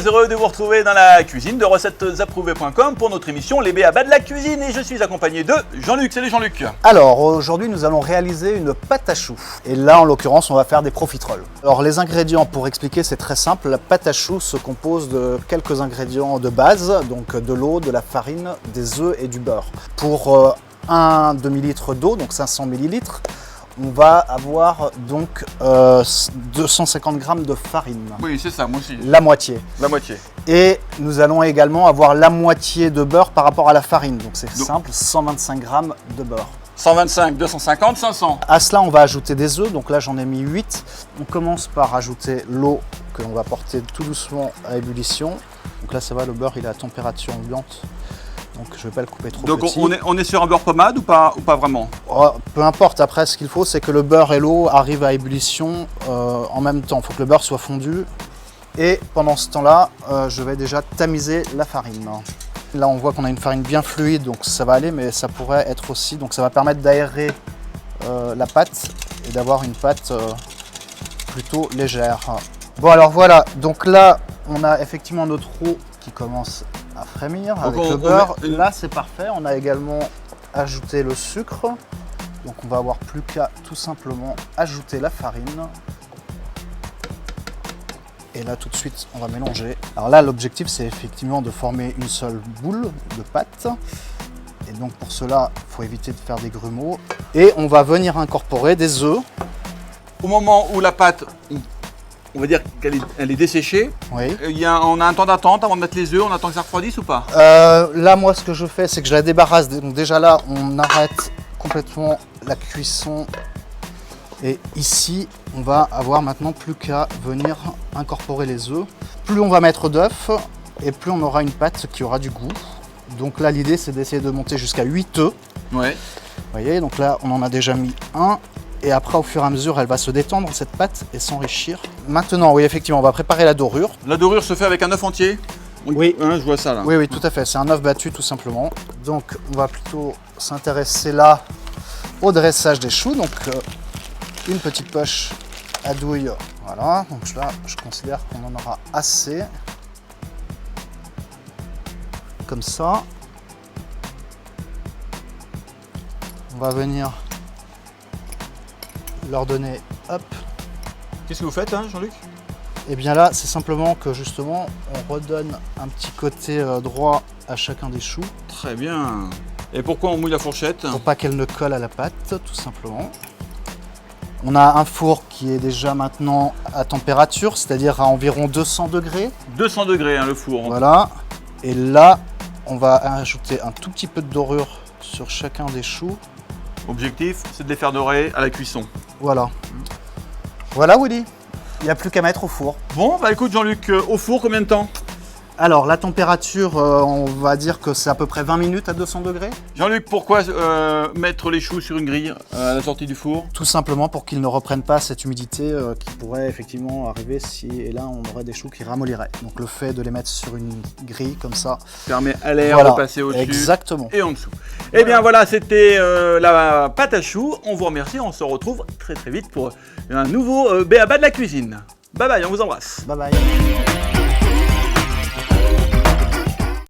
très heureux de vous retrouver dans la cuisine de recetesapprouvées.com pour notre émission Les B.A.B.A. de la cuisine. Et je suis accompagné de Jean-Luc. Salut Jean-Luc. Alors aujourd'hui nous allons réaliser une pâte à choux. Et là en l'occurrence on va faire des profiteroles. Alors les ingrédients pour expliquer c'est très simple. La pâte à choux se compose de quelques ingrédients de base, donc de l'eau, de la farine, des œufs et du beurre. Pour un demi-litre d'eau, donc 500 ml, on va avoir donc 250 g de farine. Oui, c'est ça, moi aussi. La moitié. La moitié. Et nous allons également avoir la moitié de beurre par rapport à la farine. Donc c'est simple, 125 g de beurre. 125, 250, 500. À cela, on va ajouter des œufs. Donc là, j'en ai mis 8. On commence par ajouter l'eau que l'on va porter tout doucement à ébullition. Donc là, ça va, le beurre, il est à température ambiante. Donc je ne vais pas le couper trop petit. Donc on est sur un beurre pommade ou pas vraiment? Peu importe, après ce qu'il faut c'est que le beurre et l'eau arrivent à ébullition en même temps. Il faut que le beurre soit fondu. Et pendant ce temps-là, je vais déjà tamiser la farine. Là on voit qu'on a une farine bien fluide, donc ça va aller, mais ça pourrait être aussi, donc ça va permettre d'aérer la pâte et d'avoir une pâte plutôt légère. Bon alors voilà, donc là on a effectivement notre eau qui commence à frémir avec le beurre. Là c'est parfait, on a également ajouté le sucre. Donc on va avoir plus qu'à tout simplement ajouter la farine. Et là tout de suite on va mélanger. Alors là l'objectif c'est effectivement de former une seule boule de pâte. Et donc pour cela il faut éviter de faire des grumeaux. Et on va venir incorporer des œufs. Au moment où la pâte, on va dire qu'elle est desséchée, oui. On a un temps d'attente avant de mettre les œufs, on attend que ça refroidisse ou pas? Là moi ce que je fais c'est que je la débarrasse. Donc déjà là on arrête complètement la cuisson. Et ici, on va avoir maintenant plus qu'à venir incorporer les œufs. Plus on va mettre d'œufs et plus on aura une pâte qui aura du goût. Donc là, l'idée, c'est d'essayer de monter jusqu'à 8 œufs. Ouais. Vous voyez, donc là, on en a déjà mis un. Et après, au fur et à mesure, elle va se détendre, cette pâte, et s'enrichir. Maintenant, oui, effectivement, on va préparer la dorure. La dorure se fait avec un œuf entier? Oui. Hein, je vois ça là. Oui, oui, tout à fait. C'est un œuf battu, tout simplement. Donc, on va plutôt s'intéresser là au dressage des choux. Donc, une petite poche à douille, voilà, donc là je considère qu'on en aura assez, comme ça. On va venir leur donner, hop. Qu'est-ce que vous faites, hein, Jean-Luc? Et bien là c'est simplement que justement on redonne un petit côté droit à chacun des choux. Très bien. Et pourquoi on mouille la fourchette? Pour pas qu'elle ne colle à la pâte, tout simplement. On a un four qui est déjà maintenant à température, c'est-à-dire à environ 200 degrés. 200 degrés, hein, le four. Voilà. Et là, on va ajouter un tout petit peu de dorure sur chacun des choux. Objectif, c'est de les faire dorer à la cuisson. Voilà. Voilà Willy, il n'y a plus qu'à mettre au four. Bon, bah écoute Jean-Luc, au four, combien de temps? Alors la température, on va dire que c'est à peu près 20 minutes à 200 degrés. Jean-Luc, pourquoi mettre les choux sur une grille à la sortie du four? Tout simplement pour qu'ils ne reprennent pas cette humidité qui pourrait effectivement arriver si, et là on aurait des choux qui ramolliraient. Donc le fait de les mettre sur une grille comme ça permet à l'air voilà, de passer au-dessus. Exactement. Et en dessous. Et bien voilà, c'était la pâte à choux. On vous remercie, on se retrouve très très vite pour un nouveau B.A.B.A. de la cuisine. Bye bye, on vous embrasse. Bye bye.